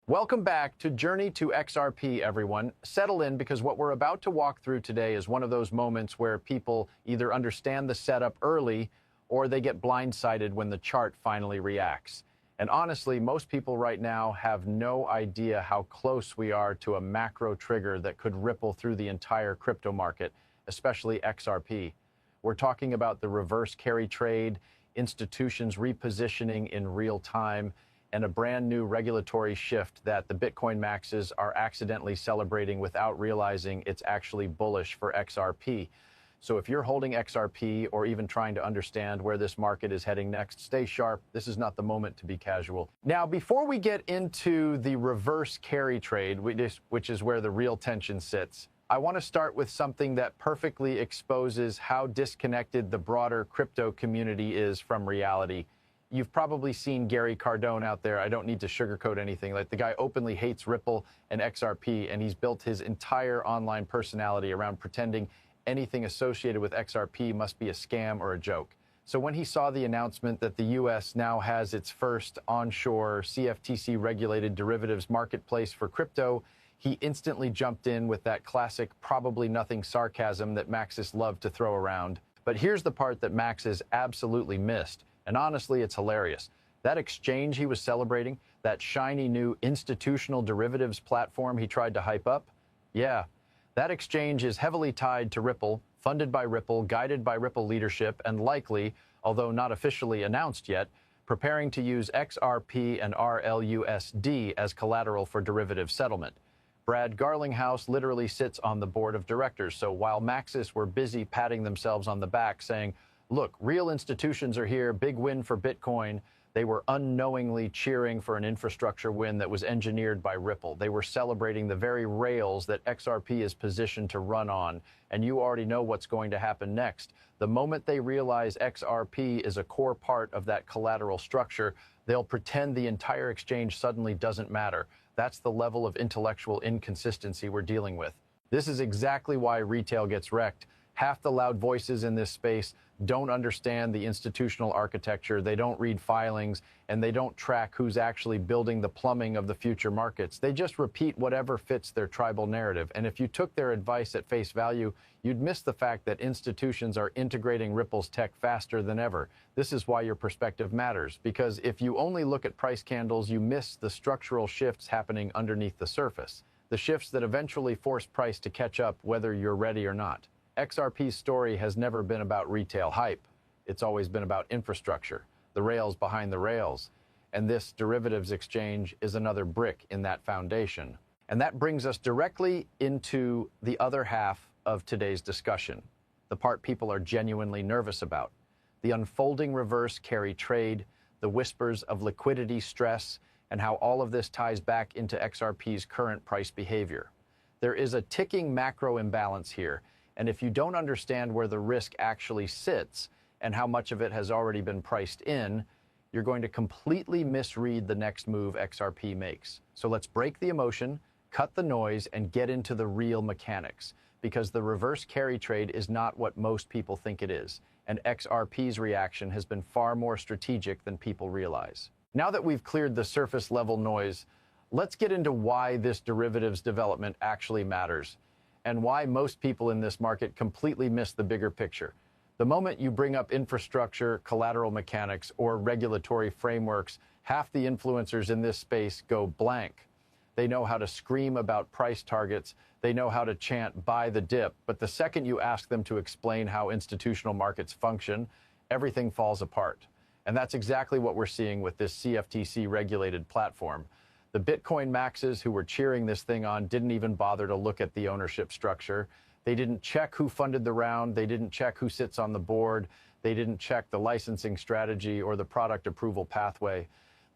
Welcome back to Journey to XRP, everyone. Settle in because what we're about to walk through today is one of those moments where people either understand the setup early or they get blindsided when the chart finally reacts. And honestly, most people right now have no idea how close we are to a macro trigger that could ripple through the entire crypto market, especially XRP. We're talking about the reverse carry trade, institutions repositioning in real time, and a brand new regulatory shift that the Bitcoin maxes are accidentally celebrating without realizing it's actually bullish for XRP. So if you're holding XRP or even trying to understand where this market is heading next, stay sharp. This is not the moment to be casual. Now, before we get into the reverse carry trade, which is where the real tension sits, I want to start with something that perfectly exposes how disconnected the broader crypto community is from reality. You've probably seen Gary Cardone out there. I don't need to sugarcoat anything. Like, the guy openly hates Ripple and XRP, and he's built his entire online personality around pretending anything associated with XRP must be a scam or a joke. So when he saw the announcement that the US now has its first onshore CFTC-regulated derivatives marketplace for crypto, he instantly jumped in with that classic probably nothing sarcasm that Maxis loved to throw around. But here's the part that Maxis absolutely missed. And honestly, it's hilarious. That exchange he was celebrating, that shiny new institutional derivatives platform he tried to hype up, yeah, that exchange is heavily tied to Ripple, funded by Ripple, guided by Ripple leadership, and likely, although not officially announced yet, preparing to use XRP and RLUSD as collateral for derivative settlement. Brad Garlinghouse literally sits on the board of directors, so while Maxis were busy patting themselves on the back saying, look, real institutions are here, big win for Bitcoin, they were unknowingly cheering for an infrastructure win that was engineered by Ripple. They were celebrating the very rails that XRP is positioned to run on. And you already know what's going to happen next. The moment they realize XRP is a core part of that collateral structure, they'll pretend the entire exchange suddenly doesn't matter. That's the level of intellectual inconsistency we're dealing with. This is exactly why retail gets wrecked. Half the loud voices in this space don't understand the institutional architecture, they don't read filings, and they don't track who's actually building the plumbing of the future markets. They just repeat whatever fits their tribal narrative. And if you took their advice at face value, you'd miss the fact that institutions are integrating Ripple's tech faster than ever. This is why your perspective matters, because if you only look at price candles, you miss the structural shifts happening underneath the surface, the shifts that eventually force price to catch up whether you're ready or not. XRP's story has never been about retail hype. It's always been about infrastructure, the rails behind the rails. And this derivatives exchange is another brick in that foundation. And that brings us directly into the other half of today's discussion, the part people are genuinely nervous about, the unfolding reverse carry trade, the whispers of liquidity stress, and how all of this ties back into XRP's current price behavior. There is a ticking macro imbalance here. And if you don't understand where the risk actually sits and how much of it has already been priced in, you're going to completely misread the next move XRP makes. So let's break the emotion, cut the noise, and get into the real mechanics, because the reverse carry trade is not what most people think it is. And XRP's reaction has been far more strategic than people realize. Now that we've cleared the surface level noise, let's get into why this derivatives development actually matters, and why most people in this market completely miss the bigger picture. The moment you bring up infrastructure, collateral mechanics, or regulatory frameworks, half the influencers in this space go blank. They know how to scream about price targets, they know how to chant buy the dip, but the second you ask them to explain how institutional markets function, everything falls apart. And that's exactly what we're seeing with this CFTC-regulated platform. The Bitcoin maxes who were cheering this thing on didn't even bother to look at the ownership structure. They didn't check who funded the round. They didn't check who sits on the board. They didn't check the licensing strategy or the product approval pathway.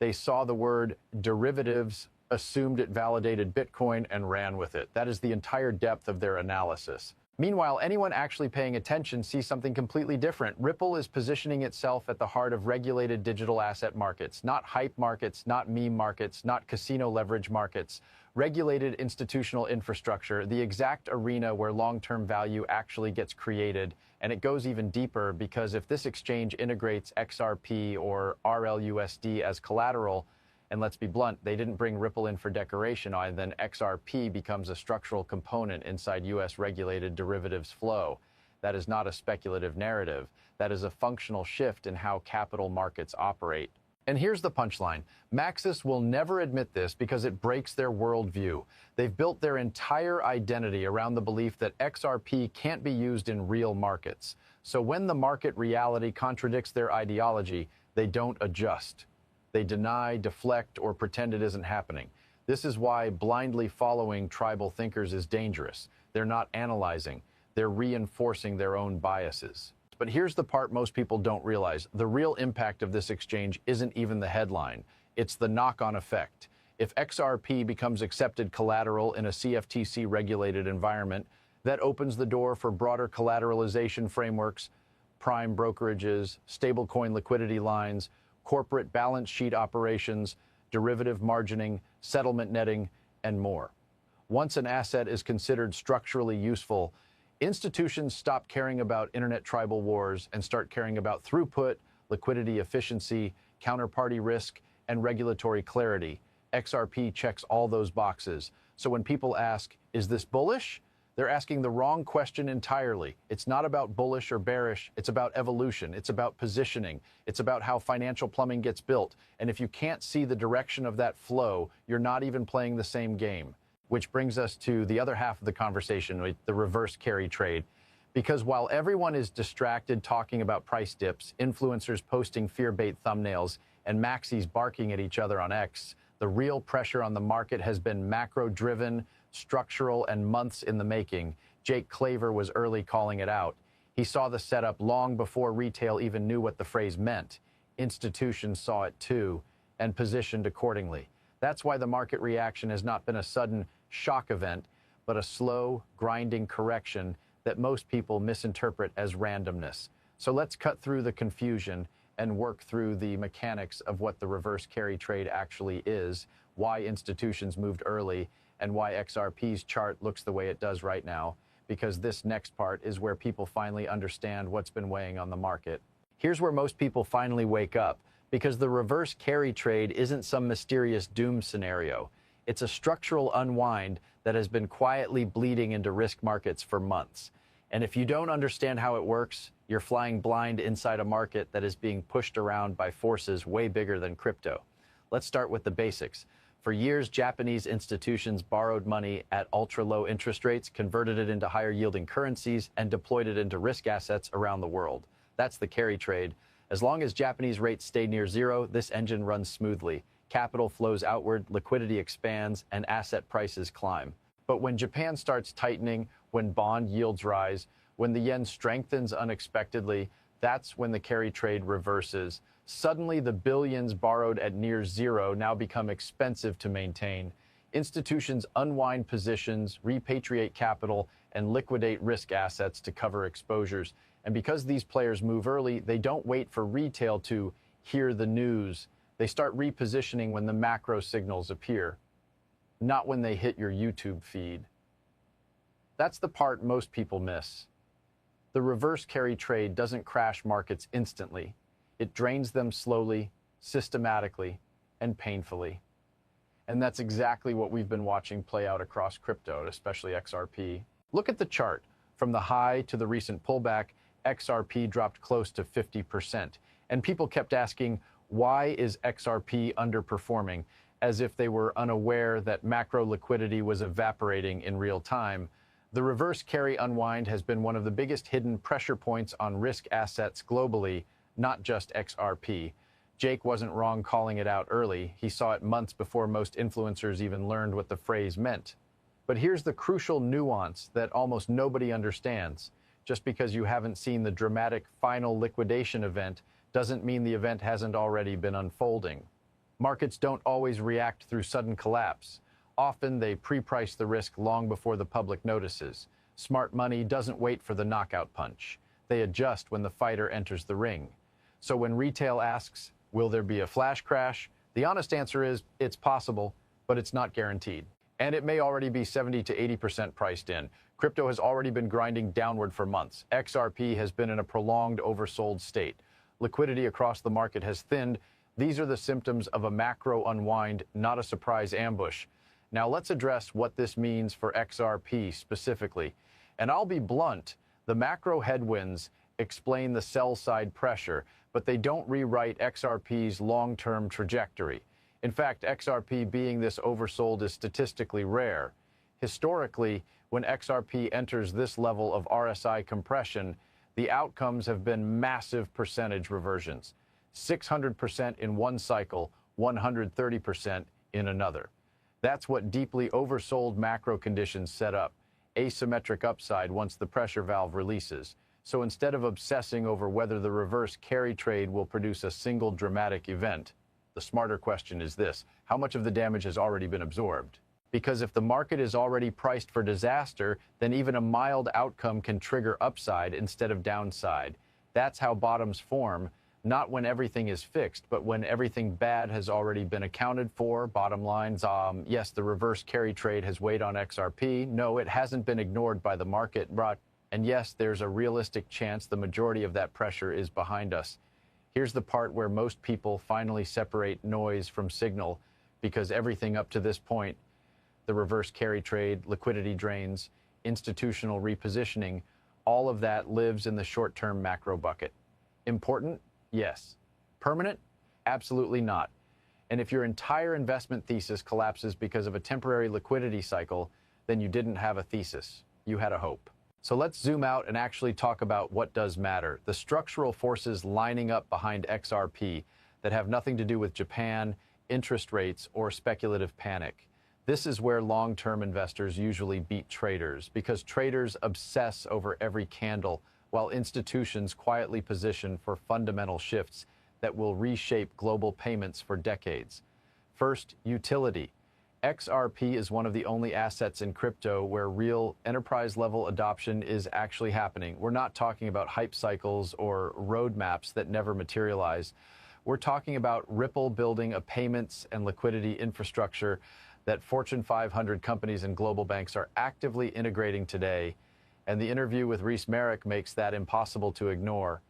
They saw the word derivatives, assumed it validated Bitcoin, and ran with it. That is the entire depth of their analysis. Meanwhile, anyone actually paying attention sees something completely different. Ripple is positioning itself at the heart of regulated digital asset markets, not hype markets, not meme markets, not casino leverage markets. Regulated institutional infrastructure, the exact arena where long-term value actually gets created. And it goes even deeper, because if this exchange integrates XRP or RLUSD as collateral, And let's be blunt, they didn't bring Ripple in for decoration, and then XRP becomes a structural component inside U.S. regulated derivatives flow. That is not a speculative narrative. That is a functional shift in how capital markets operate. And here's the punchline. Maxis will never admit this because it breaks their worldview. They've built their entire identity around the belief that XRP can't be used in real markets. So when the market reality contradicts their ideology, they don't adjust. They deny, deflect, or pretend it isn't happening. This is why blindly following tribal thinkers is dangerous. They're not analyzing. They're reinforcing their own biases. But here's the part most people don't realize. The real impact of this exchange isn't even the headline. It's the knock-on effect. If XRP becomes accepted collateral in a CFTC-regulated environment, that opens the door for broader collateralization frameworks, prime brokerages, stablecoin liquidity lines, corporate balance sheet operations, derivative margining, settlement netting, and more. Once an asset is considered structurally useful, institutions stop caring about internet tribal wars and start caring about throughput, liquidity efficiency, counterparty risk, and regulatory clarity. XRP checks all those boxes. So when people ask, is this bullish? They're asking the wrong question entirely. It's not about bullish or bearish. It's about evolution. It's about positioning. It's about how financial plumbing gets built. And if you can't see the direction of that flow, you're not even playing the same game. Which brings us to the other half of the conversation, the reverse carry trade. Because while everyone is distracted talking about price dips, influencers posting fear-bait thumbnails, and maxis barking at each other on X, the real pressure on the market has been macro-driven, structural, and months in the making. Jake Claver was early calling it out. He saw the setup long before retail even knew what the phrase meant. Institutions saw it too, and positioned accordingly. That's why the market reaction has not been a sudden shock event, but a slow, grinding correction that most people misinterpret as randomness. So let's cut through the confusion and work through the mechanics of what the reverse carry trade actually is, why institutions moved early, and why XRP's chart looks the way it does right now, because this next part is where people finally understand what's been weighing on the market. Here's where most people finally wake up, because the reverse carry trade isn't some mysterious doom scenario. It's a structural unwind that has been quietly bleeding into risk markets for months. And if you don't understand how it works, you're flying blind inside a market that is being pushed around by forces way bigger than crypto. Let's start with the basics. For years, Japanese institutions borrowed money at ultra-low interest rates, converted it into higher-yielding currencies, and deployed it into risk assets around the world. That's the carry trade. As long as Japanese rates stay near zero, this engine runs smoothly. Capital flows outward, liquidity expands, and asset prices climb. But when Japan starts tightening, when bond yields rise, when the yen strengthens unexpectedly, that's when the carry trade reverses. Suddenly, the billions borrowed at near zero now become expensive to maintain. Institutions unwind positions, repatriate capital, and liquidate risk assets to cover exposures. And because these players move early, they don't wait for retail to hear the news. They start repositioning when the macro signals appear, not when they hit your YouTube feed. That's the part most people miss. The reverse carry trade doesn't crash markets instantly. It drains them slowly, systematically, and painfully. And that's exactly what we've been watching play out across crypto, especially XRP. Look at the chart. From the high to the recent pullback, XRP dropped close to 50%. And people kept asking, why is XRP underperforming? As if they were unaware that macro liquidity was evaporating in real time. The reverse carry unwind has been one of the biggest hidden pressure points on risk assets globally, not just XRP. Jake wasn't wrong calling it out early. He saw it months before most influencers even learned what the phrase meant. But here's the crucial nuance that almost nobody understands. Just because you haven't seen the dramatic final liquidation event doesn't mean the event hasn't already been unfolding. Markets don't always react through sudden collapse. Often they pre-price the risk long before the public notices. Smart money doesn't wait for the knockout punch. They adjust when the fighter enters the ring. So when retail asks, will there be a flash crash? The honest answer is, it's possible, but it's not guaranteed. And it may already be 70 to 80% priced in. Crypto has already been grinding downward for months. XRP has been in a prolonged oversold state. Liquidity across the market has thinned, These are the symptoms of a macro unwind, not a surprise ambush. Now let's address what this means for XRP specifically. And I'll be blunt, the macro headwinds explain the sell-side pressure, but they don't rewrite XRP's long-term trajectory. In fact, XRP being this oversold is statistically rare. Historically, when XRP enters this level of RSI compression, the outcomes have been massive percentage reversions. 600% in one cycle, 130% in another. That's what deeply oversold macro conditions set up. Asymmetric upside once the pressure valve releases. So instead of obsessing over whether the reverse carry trade will produce a single dramatic event, the smarter question is this: how much of the damage has already been absorbed? Because if the market is already priced for disaster, then even a mild outcome can trigger upside instead of downside. That's how bottoms form, not when everything is fixed, but when everything bad has already been accounted for. Bottom lines, yes, the reverse carry trade has weighed on XRP. No, it hasn't been ignored by the market. And yes, there's a realistic chance the majority of that pressure is behind us. Here's the part where most people finally separate noise from signal, because everything up to this point, the reverse carry trade, liquidity drains, institutional repositioning, all of that lives in the short-term macro bucket. Important? Yes. Permanent? Absolutely not. And if your entire investment thesis collapses because of a temporary liquidity cycle, then you didn't have a thesis. You had a hope. So let's zoom out and actually talk about what does matter. The structural forces lining up behind XRP that have nothing to do with Japan, interest rates, or speculative panic. This is where long-term investors usually beat traders, because traders obsess over every candle, while institutions quietly position for fundamental shifts that will reshape global payments for decades. First, utility. XRP is one of the only assets in crypto where real enterprise-level adoption is actually happening. We're not talking about hype cycles or roadmaps that never materialize. We're talking about Ripple building a payments and liquidity infrastructure that Fortune 500 companies and global banks are actively integrating today. And the interview with Reese Merrick makes that impossible to ignore.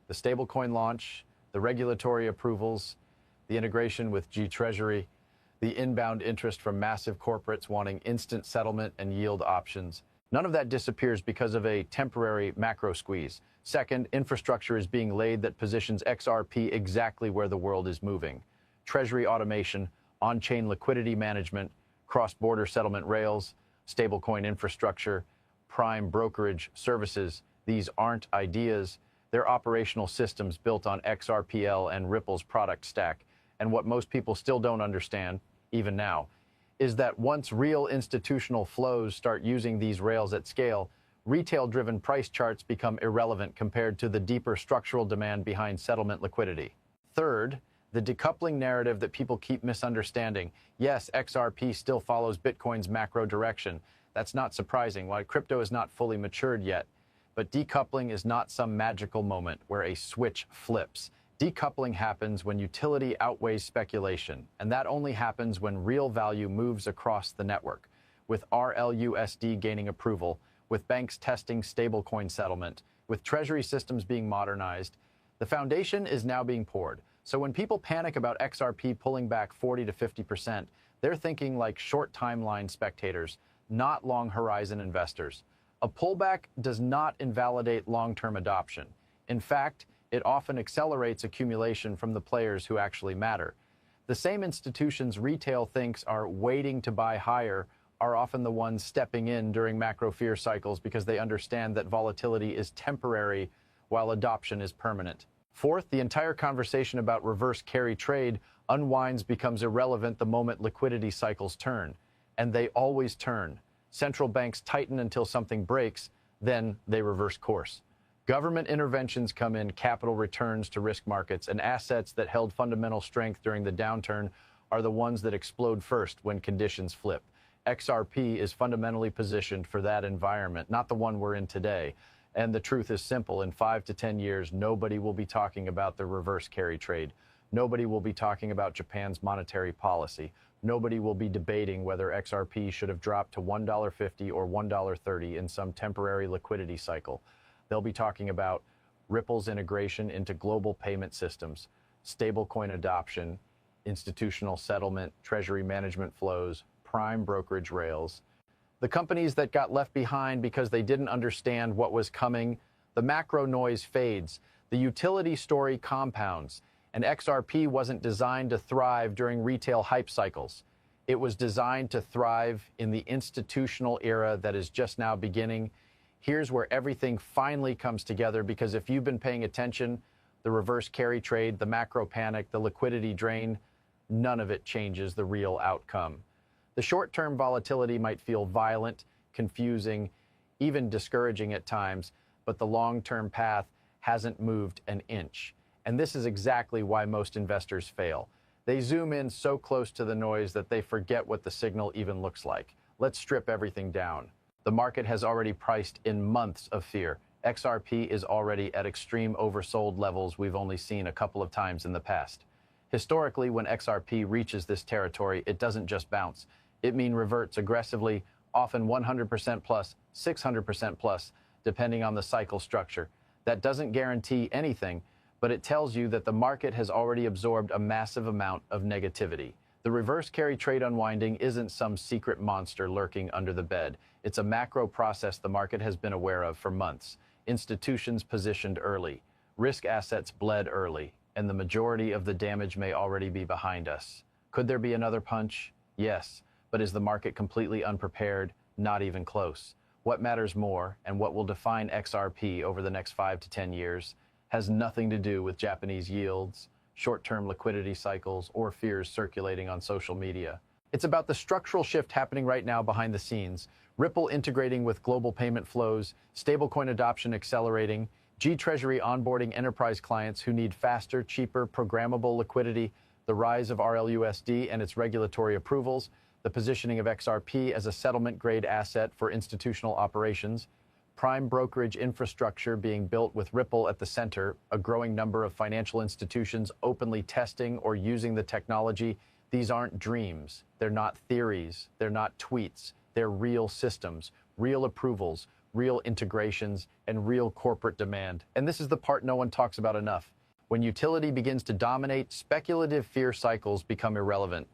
The stablecoin launch, the regulatory approvals, the integration with G-Treasury, the inbound interest from massive corporates wanting instant settlement and yield options. None of that disappears because of a temporary macro squeeze. Second, infrastructure is being laid that positions XRP exactly where the world is moving. Treasury automation, on-chain liquidity management, cross-border settlement rails, stablecoin infrastructure, prime brokerage services. These aren't ideas. They're operational systems built on XRPL and Ripple's product stack. And what most people still don't understand, even now, is that once real institutional flows start using these rails at scale, retail-driven price charts become irrelevant compared to the deeper structural demand behind settlement liquidity. Third, the decoupling narrative that people keep misunderstanding. Yes, XRP still follows Bitcoin's macro direction. That's not surprising, while crypto is not fully matured yet. But decoupling is not some magical moment where a switch flips. Decoupling happens when utility outweighs speculation, and that only happens when real value moves across the network, with RLUSD gaining approval, with banks testing stablecoin settlement, with treasury systems being modernized. The foundation is now being poured. So when people panic about XRP pulling back 40 to 50%, they're thinking like short timeline spectators, not long horizon investors. A pullback does not invalidate long-term adoption. In fact, it often accelerates accumulation from the players who actually matter. The same institutions retail thinks are waiting to buy higher are often the ones stepping in during macro fear cycles because they understand that volatility is temporary while adoption is permanent. Fourth, the entire conversation about reverse carry trade unwinds, becomes irrelevant the moment liquidity cycles turn. And they always turn. Central banks tighten until something breaks, then they reverse course. Government interventions come in, capital returns to risk markets, and assets that held fundamental strength during the downturn are the ones that explode first when conditions flip. XRP is fundamentally positioned for that environment, not the one we're in today. And the truth is simple. In 5 to 10 years, nobody will be talking about the reverse carry trade. Nobody will be talking about Japan's monetary policy. Nobody will be debating whether XRP should have dropped to $1.50 or $1.30 in some temporary liquidity cycle. They'll be talking about Ripple's integration into global payment systems, stablecoin adoption, institutional settlement, treasury management flows, prime brokerage rails. The companies that got left behind because they didn't understand what was coming, the macro noise fades, the utility story compounds, and XRP wasn't designed to thrive during retail hype cycles. It was designed to thrive in the institutional era that is just now beginning. Here's where everything finally comes together, because if you've been paying attention, the reverse carry trade, the macro panic, the liquidity drain, none of it changes the real outcome. The short-term volatility might feel violent, confusing, even discouraging at times, but the long-term path hasn't moved an inch. And this is exactly why most investors fail. They zoom in so close to the noise that they forget what the signal even looks like. Let's strip everything down. The market has already priced in months of fear. XRP is already at extreme oversold levels we've only seen a couple of times in the past. Historically, when XRP reaches this territory, it doesn't just bounce. It reverts aggressively, often 100% plus, 600% plus, depending on the cycle structure. That doesn't guarantee anything, but it tells you that the market has already absorbed a massive amount of negativity. The reverse carry trade unwinding isn't some secret monster lurking under the bed. It's a macro process the market has been aware of for months. Institutions positioned early, risk assets bled early, and the majority of the damage may already be behind us. Could there be another punch? Yes, but is the market completely unprepared? Not even close. What matters more, and what will define XRP over the next 5 to 10 years, has nothing to do with Japanese yields, short-term liquidity cycles, or fears circulating on social media. It's about the structural shift happening right now behind the scenes. Ripple integrating with global payment flows, stablecoin adoption accelerating, G-Treasury onboarding enterprise clients who need faster, cheaper, programmable liquidity, the rise of RLUSD and its regulatory approvals, the positioning of XRP as a settlement-grade asset for institutional operations, prime brokerage infrastructure being built with Ripple at the center, a growing number of financial institutions openly testing or using the technology. These aren't dreams. They're not theories. They're not tweets. They're real systems, real approvals, real integrations, and real corporate demand. And this is the part no one talks about enough. When utility begins to dominate, speculative fear cycles become irrelevant.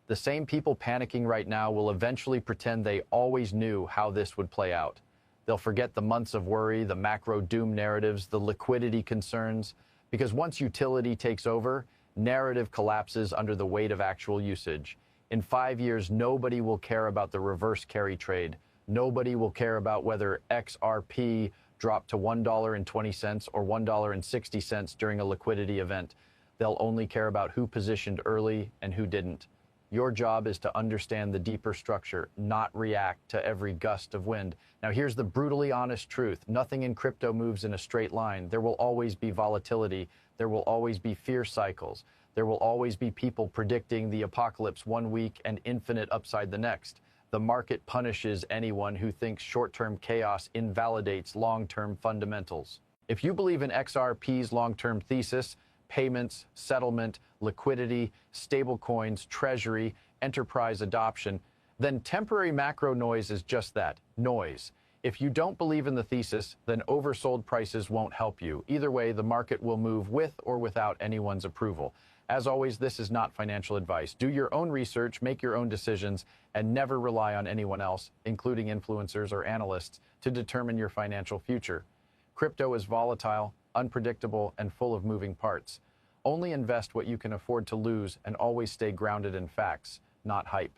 The same people panicking right now will eventually pretend they always knew how this would play out. They'll forget the months of worry, the macro doom narratives, the liquidity concerns, because once utility takes over, narrative collapses under the weight of actual usage. In 5 years, nobody will care about the reverse carry trade. Nobody will care about whether XRP dropped to $1.20 or $1.60 during a liquidity event. They'll only care about who positioned early and who didn't. Your job is to understand the deeper structure, not react to every gust of wind. Now, here's the brutally honest truth. Nothing in crypto moves in a straight line. There will always be volatility. There will always be fear cycles. There will always be people predicting the apocalypse one week and infinite upside the next. The market punishes anyone who thinks short-term chaos invalidates long-term fundamentals. If you believe in XRP's long-term thesis, payments, settlement, liquidity, stablecoins, treasury, enterprise adoption, then temporary macro noise is just that, noise. If you don't believe in the thesis, then oversold prices won't help you. Either way, the market will move with or without anyone's approval. As always, this is not financial advice. Do your own research, make your own decisions, and never rely on anyone else, including influencers or analysts, to determine your financial future. Crypto is volatile, unpredictable, and full of moving parts. Only invest what you can afford to lose and always stay grounded in facts, not hype.